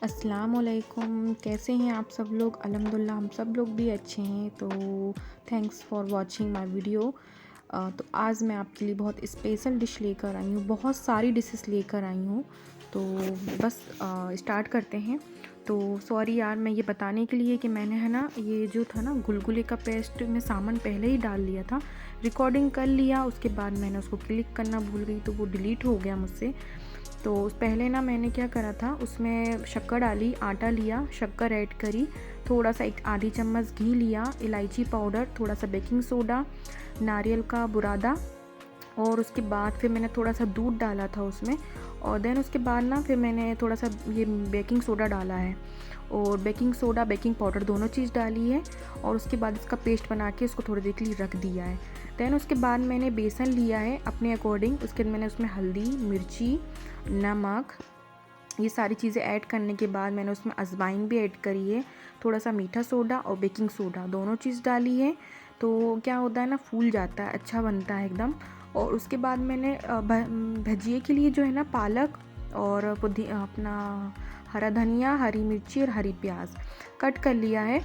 अस्सलाम वालेकुम। कैसे हैं आप सब लोग? अल्हम्दुलिल्लाह हम सब लोग भी अच्छे हैं। तो thanks for watching my video. तो आज मैं आपके लिए बहुत स्पेशल डिश लेकर आई हूँ, बहुत सारी डिशेस लेकर आई हूँ। तो बस स्टार्ट करते हैं। तो सॉरी यार, मैं ये बताने के लिए कि मैंने है ना ये जो था ना गुलगुले का पेस्ट में सामान पहले ही डाल लिया था, रिकॉर्डिंग कर लिया, उसके बाद मैंने उसको क्लिक करना भूल गई तो वो डिलीट हो गया मुझसे। तो पहले ना मैंने क्या करा था, उसमें शक्कर डाली, आटा लिया, शक्कर ऐड करी, थोड़ा सा एक आधी चम्मच घी लिया, इलायची पाउडर, थोड़ा सा बेकिंग सोडा, नारियल का बुरादा, और उसके बाद फिर मैंने थोड़ा सा दूध डाला था उसमें। और देन उसके बाद ना फिर मैंने थोड़ा सा ये बेकिंग सोडा डाला है, और बेकिंग सोडा बेकिंग पाउडर दोनों चीज़ डाली है। और उसके बाद इसका पेस्ट बना के इसको थोड़ी देर के लिए रख दिया है। देन उसके बाद मैंने बेसन लिया है अपने अकॉर्डिंग, उसके बाद मैंने उसमें हल्दी, मिर्ची, नमक, ये सारी चीज़ें ऐड करने के बाद मैंने उसमें अजवाइन भी ऐड करी है, थोड़ा सा मीठा सोडा और बेकिंग सोडा दोनों चीज़ डाली है। तो क्या होता है ना, फूल जाता है, अच्छा बनता है एकदम। और उसके बाद मैंने भजिए के लिए जो है ना पालक और अपना हरा धनिया, हरी मिर्ची और हरी प्याज कट कर लिया है।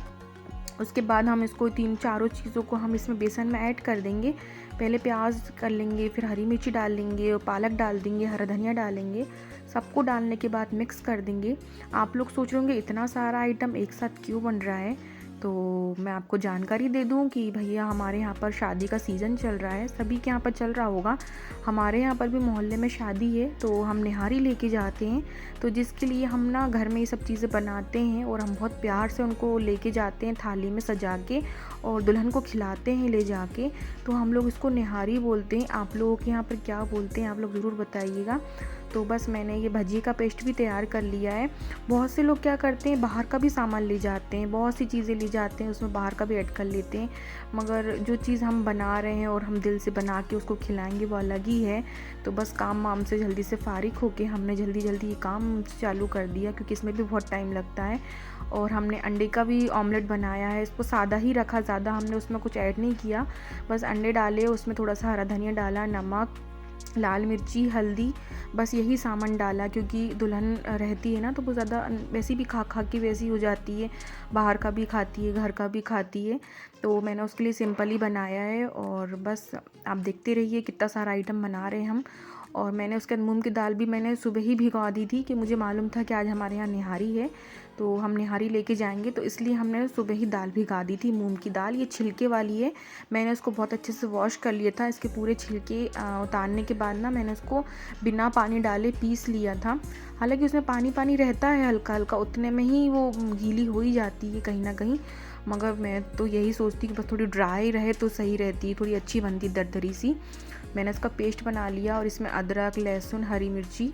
उसके बाद हम इसको चारों चीज़ों को हम इसमें बेसन में ऐड कर देंगे। पहले प्याज कर लेंगे, फिर हरी मिर्ची डाल लेंगे और पालक डाल देंगे, हरा धनिया डालेंगे। सबको डालने के बाद मिक्स कर देंगे। आप लोग सोच रहे होंगे इतना सारा आइटम एक साथ क्यों बन रहा है, तो मैं आपको जानकारी दे दूं कि भैया हमारे यहाँ पर शादी का सीज़न चल रहा है, सभी के यहाँ पर चल रहा होगा, हमारे यहाँ पर भी मोहल्ले में शादी है, तो हम निहारी लेके जाते हैं। तो जिसके लिए हम ना घर में ये सब चीज़ें बनाते हैं और हम बहुत प्यार से उनको लेके जाते हैं थाली में सजा के, और दुल्हन को खिलाते हैं ले जाके। तो हम लोग इसको निहारी बोलते हैं। आप लोगों के यहाँ पर क्या बोलते हैं आप लोग ज़रूर बताइएगा। तो बस मैंने ये भजिए का पेस्ट भी तैयार कर लिया है। बहुत से लोग क्या करते हैं, बाहर का भी सामान ले जाते हैं, बहुत सी चीज़ें ले जाते हैं, उसमें बाहर का भी ऐड कर लेते हैं। मगर जो चीज़ हम बना रहे हैं और हम दिल से बना के उसको खिलाएंगे वो अलग ही है। तो बस काम वाम से जल्दी से फ़ारिग होके हमने जल्दी जल्दी ये काम चालू कर दिया, क्योंकि इसमें भी बहुत टाइम लगता है। और हमने अंडे का भी ऑमलेट बनाया है, इसको सादा ही रखा, ज़्यादा हमने उसमें कुछ ऐड नहीं किया। बस अंडे डाले, उसमें थोड़ा सा हरा धनिया डाला, नमक, लाल मिर्ची, हल्दी, बस यही सामान डाला। क्योंकि दुल्हन रहती है ना तो वो ज़्यादा वैसी भी खा खा के वैसी हो जाती है, बाहर का भी खाती है, घर का भी खाती है। तो मैंने उसके लिए सिंपल ही बनाया है। और बस आप देखते रहिए कितना सारा आइटम बना रहे हैं हम। और मैंने उसके मूंग की दाल भी मैंने सुबह ही भिगवा दी थी, कि मुझे मालूम था कि आज हमारे यहाँ निहारी है, तो हम निहारी लेके जाएंगे, तो इसलिए हमने सुबह ही दाल भिगा दी थी, मूंग की दाल। ये छिलके वाली है, मैंने उसको बहुत अच्छे से वॉश कर लिया था। इसके पूरे छिलके उतारने के बाद ना मैंने उसको बिना पानी डाले पीस लिया था। हालांकि उसमें पानी पानी रहता है हल्का हल्का, उतने में ही वो गीली हो ही जाती है कहीं ना कहीं। मगर मैं तो यही सोचती कि बस थोड़ी ड्राई रहे तो सही रहती, थोड़ी अच्छी बनती दरदरी सी। मैंने इसका पेस्ट बना लिया और इसमें अदरक, लहसुन, हरी मिर्ची,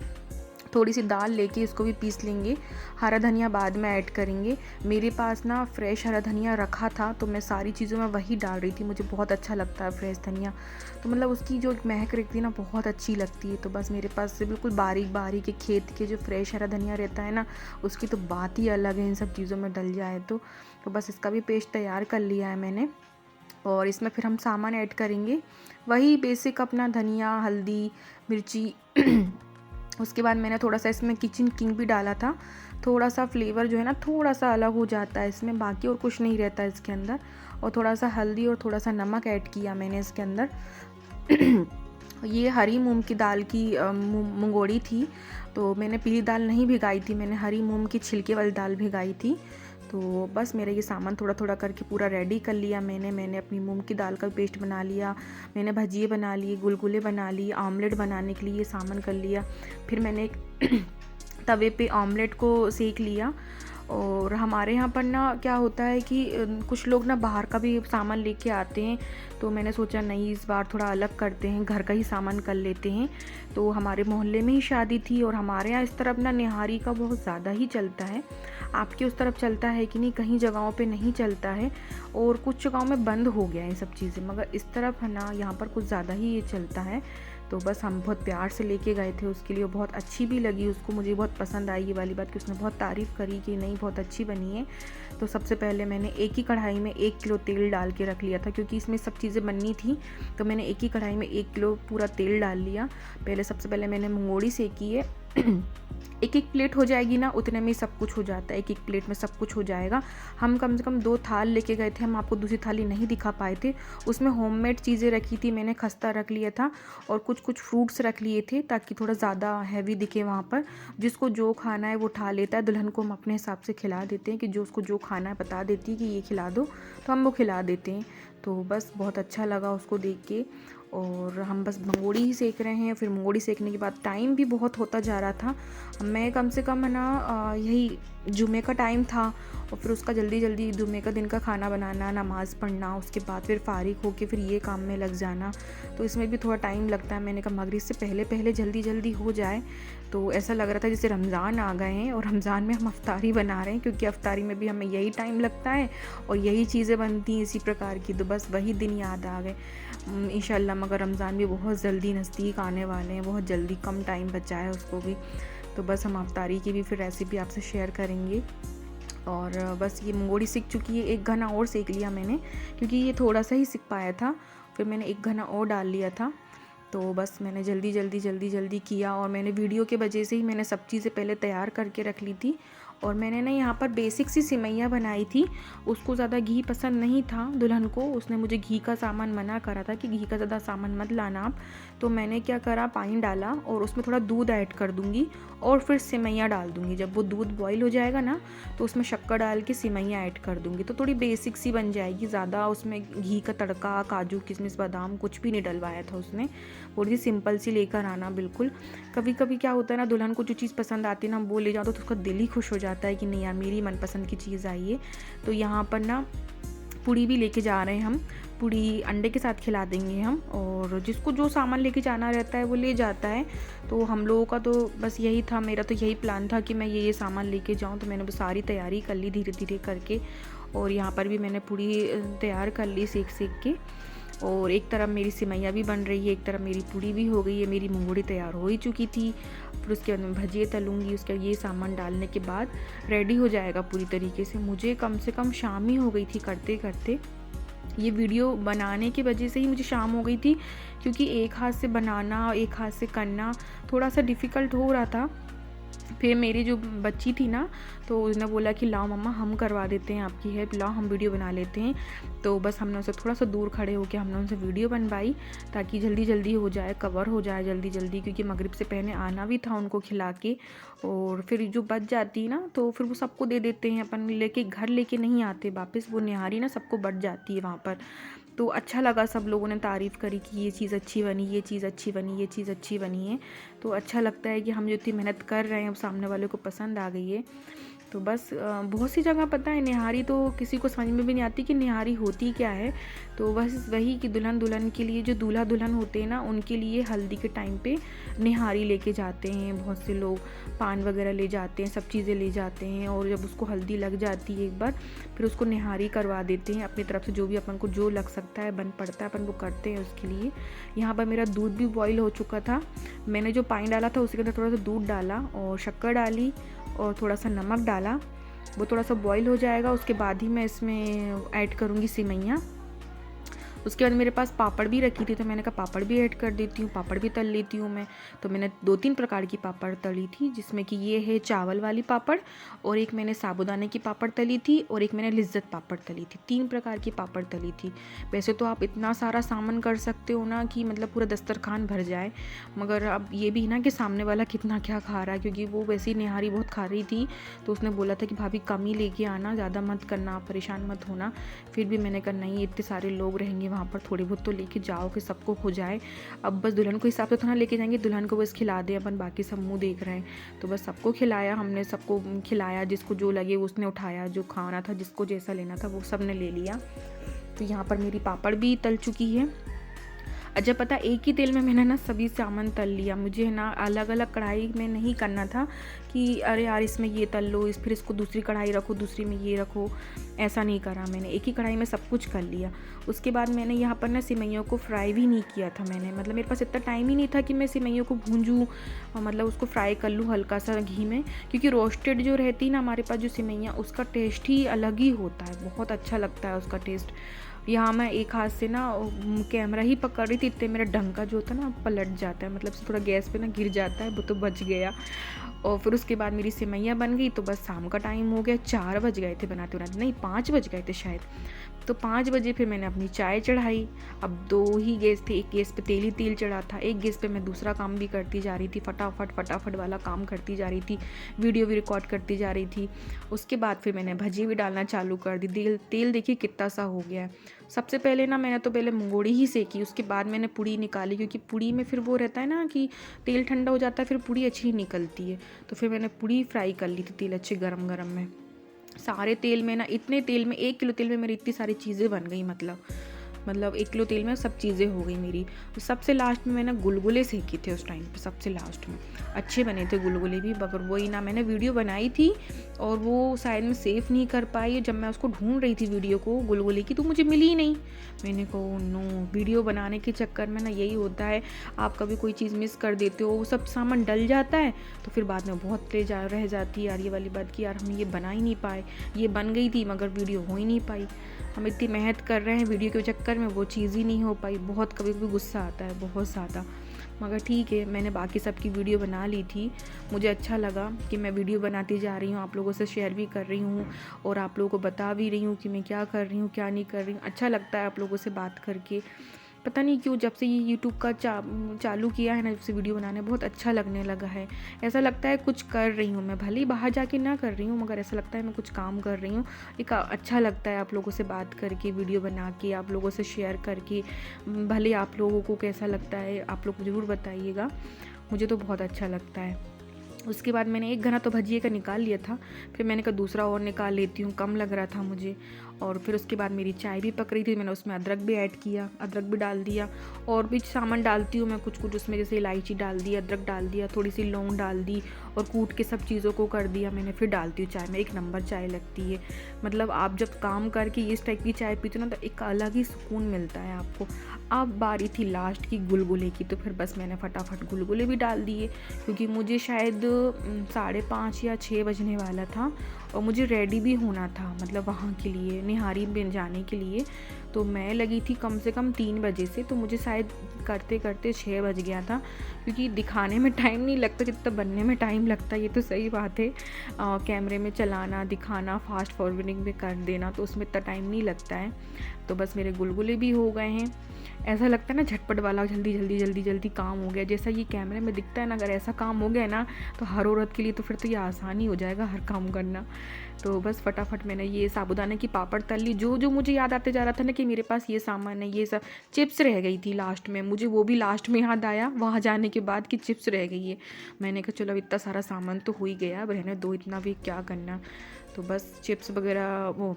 थोड़ी सी दाल लेके इसको भी पीस लेंगे। हरा धनिया बाद में ऐड करेंगे। मेरे पास ना फ्रेश हरा धनिया रखा था, तो मैं सारी चीज़ों में वही डाल रही थी, मुझे बहुत अच्छा लगता है फ्रेश धनिया। तो मतलब उसकी जो महक रहती है ना बहुत अच्छी लगती है। तो बस मेरे पास से बिल्कुल बारीक बारीक के खेत के जो फ्रेश हरा धनिया रहता है ना, उसकी तो बात ही अलग है इन सब चीज़ों में डल जाए तो बस इसका भी पेस्ट तैयार कर लिया है मैंने। और इसमें फिर हम सामान ऐड करेंगे, वही बेसिक अपना धनिया, हल्दी, मिर्ची। उसके बाद मैंने थोड़ा सा इसमें किचन किंग भी डाला था, थोड़ा सा फ्लेवर जो है ना थोड़ा सा अलग हो जाता है इसमें, बाकी और कुछ नहीं रहता है इसके अंदर। और थोड़ा सा हल्दी और थोड़ा सा नमक ऐड किया मैंने इसके अंदर। ये हरी मूंग की दाल की मुंगोड़ी थी, तो मैंने पीली दाल नहीं भिगाई थी, मैंने हरी मूंग की छिलके वाली दाल भिगाई थी। तो बस मेरा ये सामान थोड़ा थोड़ा करके पूरा रेडी कर लिया मैंने अपनी मूंग की दाल का पेस्ट बना लिया, मैंने भजिए बना लिए, गुलगुले बना लिए, ऑमलेट बनाने के लिए ये सामान कर लिया। फिर मैंने एक तवे पे ऑमलेट को सेक लिया। और हमारे यहाँ पर ना क्या होता है कि कुछ लोग ना बाहर का भी सामान लेके आते हैं, तो मैंने सोचा नहीं इस बार थोड़ा अलग करते हैं, घर का ही सामान कर लेते हैं। तो हमारे मोहल्ले में ही शादी थी, और हमारे यहाँ इस तरफ ना निहारी का बहुत ज़्यादा ही चलता है। आपके उस तरफ चलता है कि नहीं, कहीं जगहों पे नहीं चलता है, और कुछ जगहों में बंद हो गया है ये सब चीज़ें, मगर इस तरफ है ना यहाँ पर कुछ ज़्यादा ही ये चलता है। तो बस हम बहुत प्यार से लेके गए थे उसके लिए, बहुत अच्छी भी लगी उसको, मुझे बहुत पसंद आई ये वाली बात कि उसने बहुत तारीफ़ करी कि नहीं बहुत अच्छी बनी है। तो सबसे पहले मैंने एक ही कढ़ाई में 1 किलो तेल डाल के रख लिया था, क्योंकि इसमें सब चीज़ें बननी थी। तो मैंने एक ही कढ़ाई में 1 किलो पूरा तेल डाल लिया। पहले सबसे पहले मैंने मंगोड़ी सेकी है। एक एक प्लेट हो जाएगी ना, उतने में ही सब कुछ हो जाता है, एक एक प्लेट में सब कुछ हो जाएगा। हम कम से कम 2 थाल लेके गए थे, हम आपको दूसरी थाली नहीं दिखा पाए थे। उसमें होममेड चीज़ें रखी थी, मैंने खस्ता रख लिया था और कुछ कुछ फ्रूट्स रख लिए थे ताकि थोड़ा ज़्यादा हैवी दिखे वहाँ पर। जिसको जो खाना है वो उठा लेता है। दुल्हन को हम अपने हिसाब से खिला देते हैं कि जो उसको जो खाना है बता देती है कि ये खिला दो, तो हम वो खिला देते हैं। तो बस बहुत अच्छा लगा उसको देख के। और हम बस मंगोड़ी ही सेक रहे हैं। फिर मंगोड़ी सेकने के बाद टाइम भी बहुत होता जा रहा था। मैं कम से कम है ना यही जुमे का टाइम था और फिर उसका जल्दी जल्दी जुमे का दिन का खाना बनाना, नमाज़ पढ़ना, उसके बाद फिर फ़ारिग होके फिर ये काम में लग जाना, तो इसमें भी थोड़ा टाइम लगता है। मैंने कहा मगरिब से पहले पहले जल्दी जल्दी हो जाए। तो ऐसा लग रहा था जैसे रमज़ान आ गए हैं और रमज़ान में हम अफ्तारी बना रहे हैं, क्योंकि अफ्तारी में भी हमें यही टाइम लगता है और यही चीज़ें बनती हैं इसी प्रकार की। तो बस वही दिन याद आ गए इंशाल्लाह। मगर रमज़ान भी बहुत जल्दी नज़दीक आने वाले हैं, बहुत जल्दी, कम टाइम बचा है उसको भी। तो बस हम अफ्तारी की भी फिर रेसिपी आपसे शेयर करेंगे। और बस ये मंगोड़ी सीख चुकी है। 1 घना और सेक लिया मैंने, क्योंकि ये थोड़ा सा ही सिक पाया था, फिर मैंने 1 घना और डाल लिया था। तो बस मैंने जल्दी जल्दी जल्दी जल्दी किया और मैंने वीडियो के वजह से ही मैंने सब चीज़ें पहले तैयार करके रख ली थी। और मैंने ना यहाँ पर बेसिक सी सिमैया बनाई थी। उसको ज़्यादा घी पसंद नहीं था दुल्हन को, उसने मुझे घी का सामान मना करा था कि घी का ज़्यादा सामान मत लाना आप। तो मैंने क्या करा, पानी डाला और उसमें थोड़ा दूध ऐड कर दूँगी और फिर सिमैया डाल दूँगी। जब वो दूध बॉईल हो जाएगा ना तो उसमें शक्कर डाल के सिमैया ऐड कर दूँगी, तो थोड़ी बेसिक सी बन जाएगी। ज़्यादा उसमें घी का तड़का, काजू किशमिश बादाम कुछ भी नहीं डलवाया था उसने। थोड़ी सी सिंपल सी लेकर आना बिल्कुल। कभी कभी क्या होता है ना, दुल्हन को जो चीज़ पसंद आती है ना, हम वो ले जाओ तो उसका दिल ही खुश हो जाता है कि नहीं यार मेरी मनपसंद की चीज़ आई है। तो यहाँ पर ना पूड़ी भी लेके जा रहे हैं हम। पूड़ी अंडे के साथ खिला देंगे हम, और जिसको जो सामान लेके जाना रहता है वो ले जाता है। तो हम लोगों का तो बस यही था, मेरा तो यही प्लान था कि मैं ये सामान लेके जाऊँ। तो मैंने बस सारी तैयारी कर ली धीरे धीरे करके। और यहाँ पर भी मैंने पूड़ी तैयार कर ली सेक सेक के। और एक तरफ मेरी सिमैया भी बन रही है, एक तरफ मेरी पूड़ी भी हो गई है। मेरी मूंगफली तैयार हो ही चुकी थी। फिर उसके बाद मैं भजिए तलूँगी। उसके ये सामान डालने के बाद रेडी हो जाएगा पूरी तरीके से। मुझे कम से कम शाम ही हो गई थी करते करते। ये वीडियो बनाने की वजह से ही मुझे शाम हो गई थी, क्योंकि एक हाथ से बनाना एक हाथ से करना थोड़ा सा डिफ़िकल्ट हो रहा था। फिर मेरी जो बच्ची थी ना, तो उसने बोला कि लाओ मम्मा हम करवा देते हैं आपकी हेल्प, लाओ हम वीडियो बना लेते हैं। तो बस हमने उनसे थोड़ा सा दूर खड़े होकर हमने उनसे वीडियो बनवाई, ताकि जल्दी जल्दी हो जाए, कवर हो जाए जल्दी जल्दी, क्योंकि मगरिब से पहले आना भी था उनको खिला के। और फिर जो बच जाती ना तो फिर वो सबको दे देते हैं, अपन लेके घर लेके नहीं आते वापस। वो निहारी ना सबको बच जाती है वहाँ पर। तो अच्छा लगा, सब लोगों ने तारीफ़ करी कि ये चीज़ अच्छी बनी, ये चीज़ अच्छी बनी, ये चीज़ अच्छी बनी है। तो अच्छा लगता है कि हम जो इतनी मेहनत कर रहे हैं अब सामने वाले को पसंद आ गई है। तो बस बहुत सी जगह पता है निहारी तो किसी को समझ में भी नहीं आती कि निहारी होती क्या है। तो बस वही कि दुल्हन के लिए, जो दूल्हा दुल्हन होते हैं ना, उनके लिए हल्दी के टाइम पे निहारी लेके जाते हैं। बहुत से लोग पान वगैरह ले जाते हैं, सब चीज़ें ले जाते हैं, और जब उसको हल्दी लग जाती है एक बार, फिर उसको निहारी करवा देते हैं अपनी तरफ से। जो भी अपन को जो लग सकता है बन पड़ता है, अपन वो करते हैं उसके लिए। यहाँ पर मेरा दूध भी बॉईल हो चुका था। मैंने जो पानी डाला था उसके अंदर थोड़ा सा दूध डाला और शक्कर डाली और थोड़ा सा नमक डाला। वो थोड़ा सा बॉईल हो जाएगा, उसके बाद ही मैं इसमें ऐड करूँगी सिमैया। उसके बाद मेरे पास पापड़ भी रखी थी, तो मैंने कहा पापड़ भी ऐड कर देती हूँ, पापड़ भी तल लेती हूँ मैं। तो मैंने 2-3 प्रकार की पापड़ तली थी, जिसमें कि ये है चावल वाली पापड़, और एक मैंने साबूदाने की पापड़ तली थी, और एक मैंने लिज्जत पापड़ तली थी। 3 प्रकार की पापड़ तली थी। वैसे तो आप इतना सारा सामान कर सकते हो ना कि मतलब पूरा दस्तरखान भर जाए, मगर अब ये भी ना कि सामने वाला कितना क्या खा रहा है, क्योंकि वो वैसे ही निहारी बहुत खा रही थी। तो उसने बोला था कि भाभी कम ही लेके आना, ज़्यादा मत करना, परेशान मत होना। फिर भी मैंने कहा नहीं, इतने सारे लोग रहेंगे वहाँ पर, थोड़ी बहुत तो लेके जाओ कि सबको हो जाए। अब बस दुल्हन को हिसाब से थोड़ा लेके जाएंगे, दुल्हन को बस खिला दें अपन, बाकी सब मुंह देख रहे हैं। तो बस सबको खिलाया हमने, सबको खिलाया, जिसको जो लगे उसने उठाया, जो खाना था जिसको जैसा लेना था वो सब ने ले लिया। तो यहाँ पर मेरी पापड़ भी तल चुकी है। अच्छा पता, एक ही तेल में मैंने ना सभी सामान तल लिया। मुझे ना अलग अलग कढ़ाई में नहीं करना था कि अरे यार इसमें ये तल लो, फिर इसको दूसरी कढ़ाई रखो, दूसरी में ये रखो, ऐसा नहीं करा मैंने। एक ही कढ़ाई में सब कुछ कर लिया। उसके बाद मैंने यहाँ पर ना सिमैयों को फ्राई भी नहीं किया था मैंने, मतलब मेरे पास इतना टाइम ही नहीं था कि मैं सिमैयों को भूंजूँ, मतलब उसको फ्राई कर लूँ हल्का सा घी में। क्योंकि रोस्टेड जो रहती है ना हमारे पास जो सिमैया, उसका टेस्ट ही अलग ही होता है, बहुत अच्छा लगता है उसका टेस्ट। यहाँ मैं एक हाथ से ना कैमरा ही पकड़ रही थी, इतने मेरा डंका जो होता है ना पलट जाता है, मतलब थोड़ा गैस पे ना गिर जाता है, वो तो बच गया। और फिर उसके बाद मेरी सेवइयाँ बन गई। तो बस शाम का टाइम हो गया, 4 बज गए थे बनाते बनाते, नहीं 5 बज गए थे शायद। तो 5 बजे फिर मैंने अपनी चाय चढ़ाई। अब 2 ही गैस थे, एक गैस पे तेल ही तेल चढ़ा था, एक गैस पे मैं दूसरा काम भी करती जा रही थी, फटाफट वाला काम करती जा रही थी, वीडियो भी रिकॉर्ड करती जा रही थी। उसके बाद फिर मैंने भजी भी डालना चालू कर दी। तेल देखिए कितना सा हो गया है। सबसे पहले ना मैंने तो पहले मंगोड़ी ही सेकी, उसके बाद मैंने पूड़ी निकाली, क्योंकि पूड़ी में फिर वो रहता है ना कि तेल ठंडा हो जाता है, फिर पूड़ी अच्छी नहीं निकलती है। तो फिर मैंने पूड़ी फ्राई कर ली थी तेल अच्छे गरम गरम में। सारे तेल में ना, इतने तेल में, 1 किलो तेल में मेरी इतनी सारी चीज़ें बन गई, मतलब 1 किलो तेल में सब चीज़ें हो गई मेरी। तो सबसे लास्ट में मैंने गुलगुले सेके थे उस टाइम पे, सबसे लास्ट में अच्छे बने थे गुलगुले भी, मगर वही ना मैंने वीडियो बनाई थी और वो शायद मैं सेव नहीं कर पाई। जब मैं उसको ढूंढ रही थी वीडियो को गुलगुले की, तो मुझे मिली ही नहीं। मैंने कहा नो, वीडियो बनाने के चक्कर में ना यही होता है, आप कभी कोई चीज़ मिस कर देते हो, वो सब सामान डल जाता है, तो फिर बाद में बहुत रह जाती है यार ये वाली बात कि यार हम ये बना ही नहीं पाए। ये बन गई थी मगर वीडियो हो ही नहीं पाई। हम इतनी मेहनत कर रहे हैं वीडियो के चक्कर में, वो चीज़ ही नहीं हो पाई। बहुत कभी कभी गुस्सा आता है, बहुत ज़्यादा। मगर ठीक है, मैंने बाकी सब की वीडियो बना ली थी। मुझे अच्छा लगा कि मैं वीडियो बनाती जा रही हूँ, आप लोगों से शेयर भी कर रही हूँ और आप लोगों को बता भी रही हूँ कि मैं क्या कर रही हूँ, क्या नहीं कर रही हूँ। अच्छा लगता है आप लोगों से बात करके। पता नहीं क्यों जब से ये यूट्यूब का चालू किया है ना, जब से वीडियो बनाने बहुत अच्छा लगने लगा है। ऐसा लगता है कुछ कर रही हूँ मैं, भले ही बाहर जाके ना कर रही हूँ, मगर ऐसा लगता है मैं कुछ काम कर रही हूँ। एक अच्छा लगता है आप लोगों से बात करके, वीडियो बना के आप लोगों से शेयर करके। भले आप लोगों को कैसा लगता है आप लोग ज़रूर बताइएगा, मुझे तो बहुत अच्छा लगता है। उसके बाद मैंने एक घना तो भजिए का निकाल लिया था, फिर मैंने कहा दूसरा और निकाल लेती हूँ, कम लग रहा था मुझे। और फिर उसके बाद मेरी चाय भी पक रही थी, मैंने उसमें अदरक भी ऐड किया, अदरक भी डाल दिया। और भी सामान डालती हूँ मैं कुछ उसमें, जैसे इलायची डाल दी, अदरक डाल दिया, थोड़ी सी लौंग डाल दी और कूट के सब चीज़ों को कर दिया मैंने। फिर डालती हूँ चाय में, 1 नंबर चाय लगती है। मतलब आप जब काम करके इस टाइप की चाय पीते हो ना, तो एक अलग ही सुकून मिलता है आपको। अब बारी थी लास्ट की गुलगुले की, तो फिर बस मैंने फटाफट गुलगुले भी डाल दिए, क्योंकि मुझे शायद 5:30 या 6 बजने वाला था और मुझे रेडी भी होना था, मतलब वहाँ के लिए निहारी में जाने के लिए। तो मैं लगी थी कम से कम 3 बजे से, तो मुझे शायद करते करते 6 बज गया था, क्योंकि दिखाने में टाइम नहीं लगता जितना बनने में टाइम लगता है। ये तो सही बात है, कैमरे में चलाना, दिखाना, फास्ट फॉरवर्डिंग में कर देना, तो उसमें इतना टाइम नहीं लगता है। तो बस मेरे गुलगुले भी हो गए हैं। ऐसा लगता है ना झटपट वाला, जल्दी काम हो गया, जैसा ये कैमरे में दिखता है ना। अगर ऐसा काम हो गया ना, तो हर औरत के लिए तो फिर तो ये आसानी हो जाएगा हर काम करना। तो बस फटाफट मैंने ये साबूदाने की पापड़ तल ली। जो मुझे याद आते जा रहा था ना कि मेरे पास ये सामान है, ये सब चिप्स रह गई थी लास्ट में, मुझे वो भी लास्ट में याद आया वहाँ जाने के बाद कि चिप्स रह गई है। मैंने कहा चलो अब इतना सारा सामान तो हो ही गया, अब रहने दो, इतना भी क्या करना। तो बस चिप्स वगैरह, वो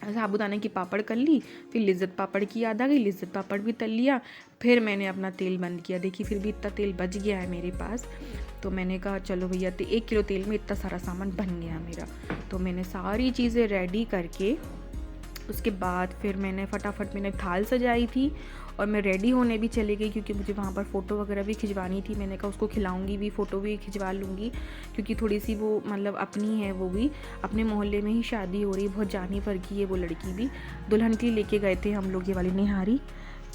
साबूदाने की पापड़ कर ली। फिर लिज्जत पापड़ की याद आ गई, लिज्जत पापड़ भी तल लिया। फिर मैंने अपना तेल बंद किया। देखिए फिर भी इतना तेल बच गया है मेरे पास। तो मैंने कहा चलो भैया, 1 किलो तेल में इतना सारा सामान बन गया मेरा। तो मैंने सारी चीज़ें रेडी करके, उसके बाद फिर मैंने फटाफट मैंने थाल सजाई थी और मैं रेडी होने भी चली गई, क्योंकि मुझे वहाँ पर फ़ोटो वगैरह भी खिंचवानी थी। मैंने कहा उसको खिलाऊंगी भी, फ़ोटो भी खिंचवा लूँगी, क्योंकि थोड़ी सी वो मतलब अपनी है, वो भी अपने मोहल्ले में ही शादी हो रही है, बहुत जानी पर की है वो लड़की भी। दुल्हन के लिए लेके गए थे हम लोग ये वाली निहारी।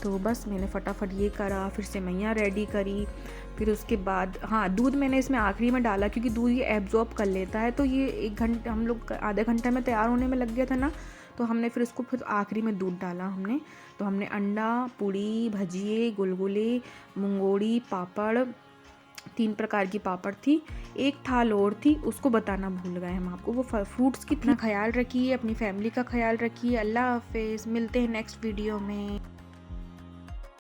तो बस मैंने फटाफट ये करा, फिर सेवइयाँ रेडी करी। फिर उसके बाद हाँ, दूध मैंने इसमें आखिरी में डाला, क्योंकि दूध ये एब्जॉर्ब कर लेता है। तो ये 1 घंटे, हम लोग आधे घंटे में तैयार होने में लग गया था ना, तो हमने फिर उसको फिर आखिरी में दूध डाला हमने। तो हमने अंडा, पूड़ी, भजिए, गुलगुले, मुंगोड़ी, पापड़, 3 प्रकार की पापड़ थी। एक थाल और थी, उसको बताना भूल गए हम आपको, वो फ्रूट्स की थी। अपना ख्याल रखिए, अपनी फैमिली का ख्याल रखिए। अल्लाह हाफिज़, मिलते हैं नेक्स्ट वीडियो में।